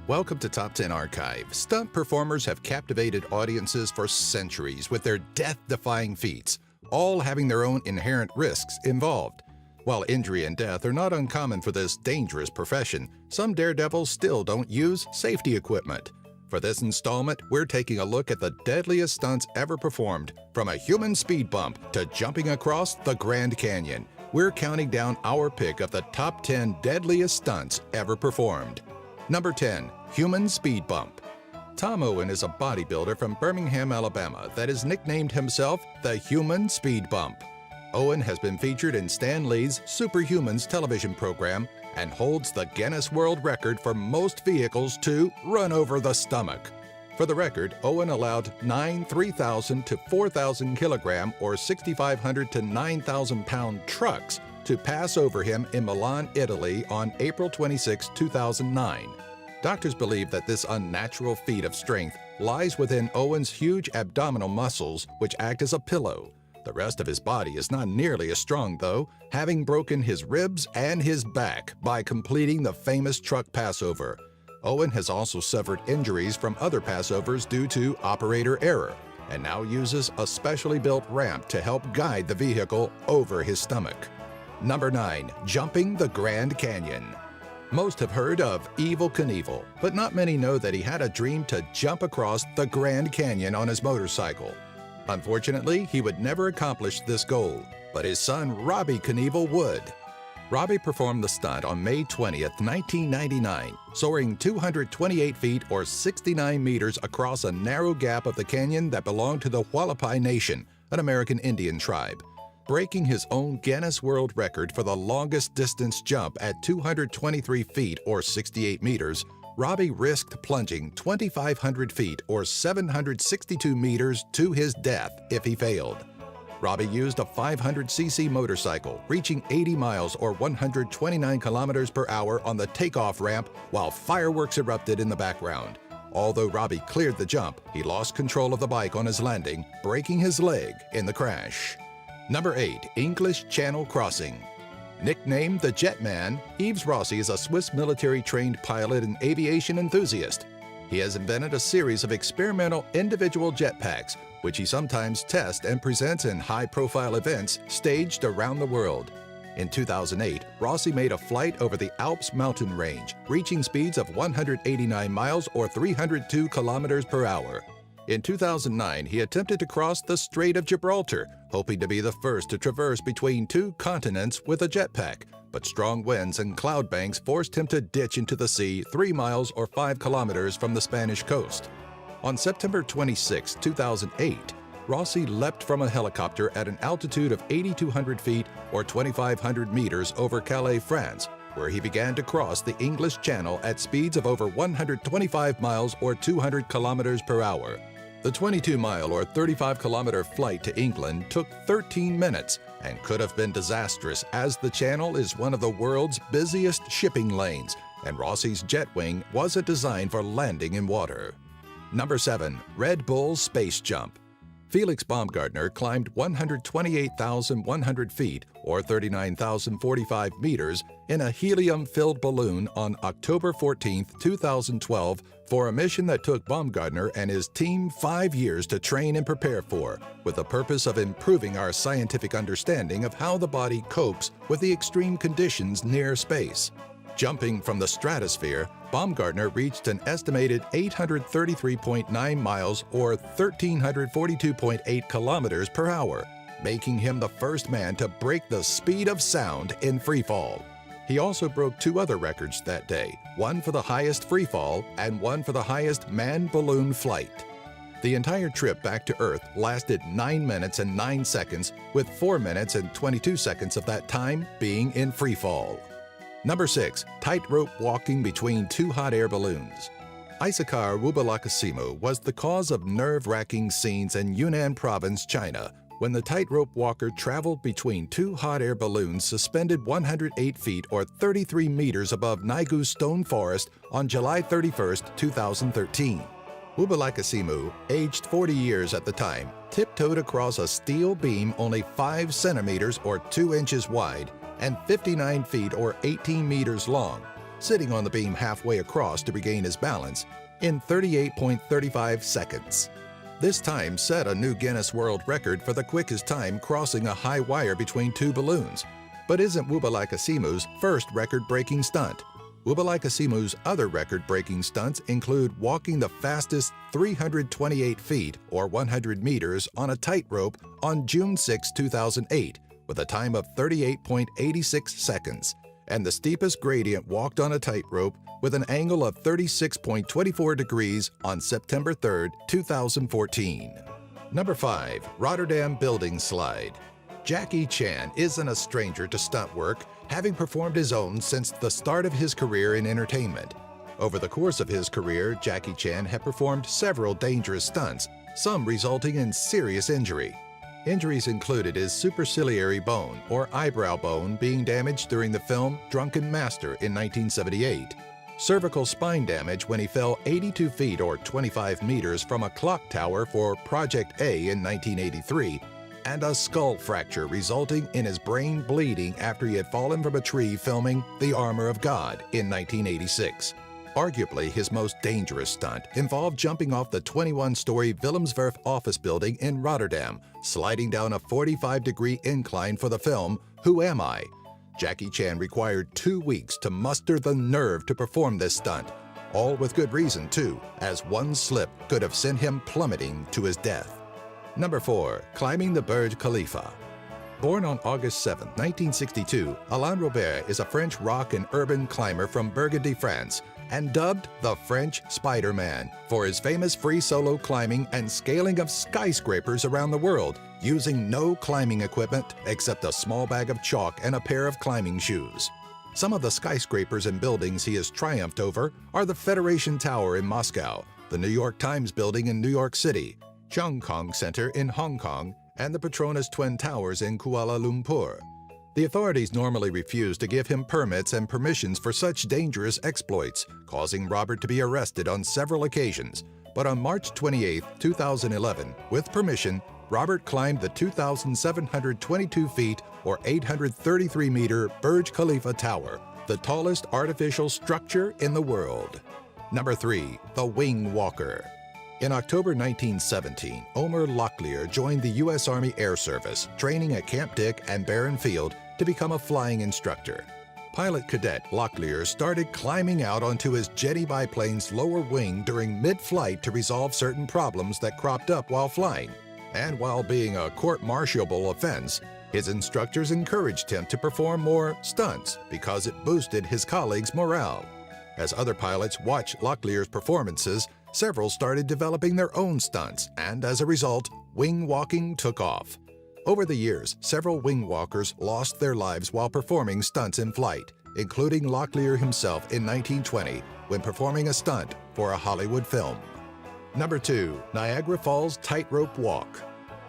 Welcome to Top 10 Archive. Stunt performers have captivated audiences for centuries with their death-defying feats, all having their own inherent risks involved. While injury and death are not uncommon for this dangerous profession, some daredevils still don't use safety equipment. For this installment, we're taking a look at the deadliest stunts ever performed, from a human speed bump to jumping across the Grand Canyon. We're counting down our pick of the top 10 deadliest stunts ever performed. Number 10. Human Speed Bump. Tom Owen is a bodybuilder from Birmingham, Alabama that has nicknamed himself the Human Speed Bump. Owen has been featured in Stan Lee's Superhumans television program and holds the Guinness World Record for most vehicles to run over the stomach. For the record, Owen allowed 9 3,000 to 4,000 kilogram or 6,500 to 9,000 pound trucks to pass over him in Milan, Italy on April 26, 2009. Doctors believe that this unnatural feat of strength lies within Owen's huge abdominal muscles, which act as a pillow. The rest of his body is not nearly as strong, though, having broken his ribs and his back by completing the famous truck passover. Owen has also suffered injuries from other passovers due to operator error, and now uses a specially built ramp to help guide the vehicle over his stomach. Number 9. Jumping the Grand Canyon. Most have heard of Evel Knievel, but not many know that he had a dream to jump across the Grand Canyon on his motorcycle. Unfortunately, he would never accomplish this goal, but his son Robbie Knievel would. Robbie performed the stunt on May 20, 1999, soaring 228 feet or 69 meters across a narrow gap of the canyon that belonged to the Hualapai Nation, an American Indian tribe. Breaking his own Guinness World Record for the longest distance jump at 223 feet or 68 meters, Robbie risked plunging 2,500 feet or 762 meters to his death if he failed. Robbie used a 500cc motorcycle, reaching 80 miles or 129 kilometers per hour on the takeoff ramp while fireworks erupted in the background. Although Robbie cleared the jump, he lost control of the bike on his landing, breaking his leg in the crash. Number 8. English Channel Crossing. Nicknamed the Jetman, Yves Rossi is a Swiss military-trained pilot and aviation enthusiast. He has invented a series of experimental individual jetpacks, which he sometimes tests and presents in high-profile events staged around the world. In 2008, Rossi made a flight over the Alps mountain range, reaching speeds of 189 miles or 302 kilometers per hour. In 2009, he attempted to cross the Strait of Gibraltar, hoping to be the first to traverse between two continents with a jetpack, but strong winds and cloud banks forced him to ditch into the sea 3 miles or 5 kilometers from the Spanish coast. On September 26, 2008, Rossi leapt from a helicopter at an altitude of 8,200 feet or 2,500 meters over Calais, France, where he began to cross the English Channel at speeds of over 125 miles or 200 kilometers per hour. The 22-mile or 35-kilometer flight to England took 13 minutes and could have been disastrous, as the channel is one of the world's busiest shipping lanes, and Rossi's jet wing wasn't designed for landing in water. Number 7. Red Bull Space Jump. Felix Baumgartner climbed 128,100 feet or 39,045 meters in a helium-filled balloon on October 14, 2012 for a mission that took Baumgartner and his team 5 years to train and prepare for, with the purpose of improving our scientific understanding of how the body copes with the extreme conditions near space. Jumping from the stratosphere, Baumgartner reached an estimated 833.9 miles or 1,342.8 kilometers per hour, making him the first man to break the speed of sound in freefall. He also broke 2 other records that day, one for the highest freefall and one for the highest manned balloon flight. The entire trip back to Earth lasted 9 minutes and 9 seconds, with 4 minutes and 22 seconds of that time being in freefall. Number 6. Tightrope walking between 2 hot air balloons. Isakar Wubalakasimu was the cause of nerve-wracking scenes in Yunnan Province, China, when the tightrope walker traveled between 2 hot air balloons suspended 108 feet or 33 meters above Naigu Stone Forest on July 31, 2013. Wubalakasimu, aged 40 years at the time, tiptoed across a steel beam only 5 centimeters or 2 inches wide and 59 feet or 18 meters long. sitting on the beam halfway across to regain his balance, in 38.35 seconds. This time set a new Guinness World Record for the quickest time crossing a high wire between two balloons, but isn't Wubalaikasimu's first record-breaking stunt. Wubalaikasimu's other record-breaking stunts include walking the fastest 328 feet or 100 meters on a tightrope on June 6, 2008, with a time of 38.86 seconds, and the steepest gradient walked on a tightrope with an angle of 36.24 degrees on September 3, 2014. Number 5. Rotterdam Building Slide. Jackie Chan isn't a stranger to stunt work, having performed his own since the start of his career in entertainment. Over the course of his career, Jackie Chan had performed several dangerous stunts, some resulting in serious injury. Injuries included his superciliary bone or eyebrow bone being damaged during the film Drunken Master in 1978, cervical spine damage when he fell 82 feet or 25 meters from a clock tower for Project A in 1983, and a skull fracture resulting in his brain bleeding after he had fallen from a tree filming The Armor of God in 1986. Arguably his most dangerous stunt involved jumping off the 21-story Willemswerf office building in Rotterdam, sliding down a 45-degree incline for the film Who Am I? Jackie Chan required 2 weeks to muster the nerve to perform this stunt, all with good reason too, as one slip could have sent him plummeting to his death. Number 4. Climbing the Burj Khalifa. Born on August 7, 1962, Alain Robert is a French rock and urban climber from Burgundy, France, and dubbed the French Spider-Man for his famous free solo climbing and scaling of skyscrapers around the world, using no climbing equipment except a small bag of chalk and a pair of climbing shoes. Some of the skyscrapers and buildings he has triumphed over are the Federation Tower in Moscow, the New York Times building in New York City, Cheung Kong Center in Hong Kong, and the Petronas Twin Towers in Kuala Lumpur. The authorities normally refuse to give him permits and permissions for such dangerous exploits, causing Robert to be arrested on several occasions. But on March 28, 2011, with permission, Robert climbed the 2,722 feet or 833-meter Burj Khalifa Tower, the tallest artificial structure in the world. Number 3. The Wing Walker. In October 1917, Omer Locklear joined the U.S. Army Air Service, training at Camp Dick and Barron Field to become a flying instructor. Pilot cadet Locklear started climbing out onto his jetty biplane's lower wing during mid-flight to resolve certain problems that cropped up while flying. And while being a court-martialable offense, his instructors encouraged him to perform more stunts because it boosted his colleagues' morale. As other pilots watched Locklear's performances, several started developing their own stunts, and as a result, wing walking took off. Over the years, several wing walkers lost their lives while performing stunts in flight, including Locklear himself in 1920 when performing a stunt for a Hollywood film. Number 2. Niagara Falls Tightrope Walk.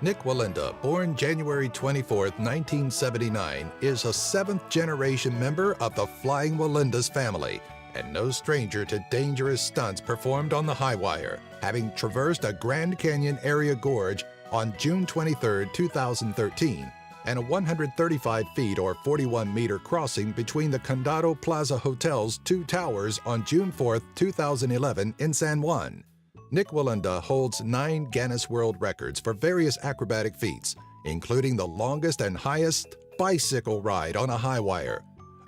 Nick Walinda, born January 24, 1979, is a seventh-generation member of the Flying Walindas family, and no stranger to dangerous stunts performed on the high wire, having traversed a Grand Canyon area gorge on June 23, 2013, and a 135 feet or 41-meter crossing between the Condado Plaza Hotel's two towers on June 4, 2011 in San Juan. Nick Walinda holds 9 Guinness World Records for various acrobatic feats, including the longest and highest bicycle ride on a high wire.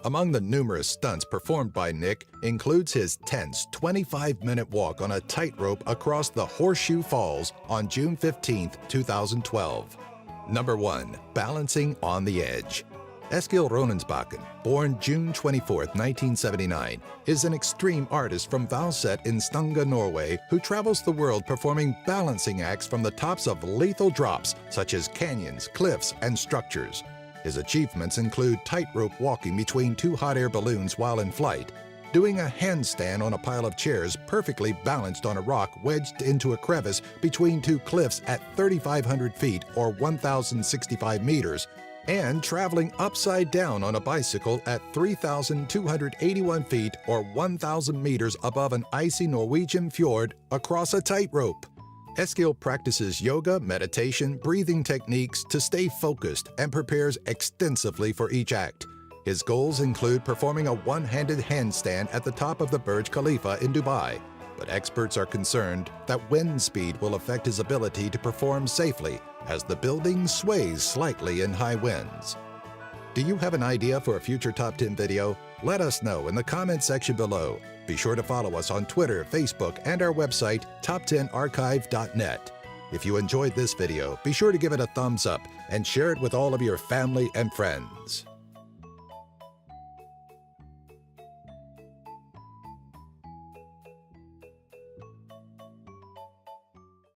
Among the numerous stunts performed by Nick includes his tense 25-minute walk on a tightrope across the Horseshoe Falls on June 15, 2012. Number 1. Balancing on the Edge. Eskil Ronensbakken, born June 24, 1979, is an extreme artist from Valset in Stavanger, Norway, who travels the world performing balancing acts from the tops of lethal drops such as canyons, cliffs, and structures. His achievements include tightrope walking between 2 hot air balloons while in flight, doing a handstand on a pile of chairs perfectly balanced on a rock wedged into a crevice between 2 cliffs at 3,500 feet or 1,065 meters, and traveling upside down on a bicycle at 3,281 feet or 1,000 meters above an icy Norwegian fjord across a tightrope. Eskil practices yoga, meditation, breathing techniques to stay focused and prepares extensively for each act. His goals include performing a one-handed handstand at the top of the Burj Khalifa in Dubai, but experts are concerned that wind speed will affect his ability to perform safely as the building sways slightly in high winds. Do you have an idea for a future Top 10 video? Let us know in the comment section below. Be sure to follow us on Twitter, Facebook, and our website, top10archive.net. If you enjoyed this video, be sure to give it a thumbs up and share it with all of your family and friends.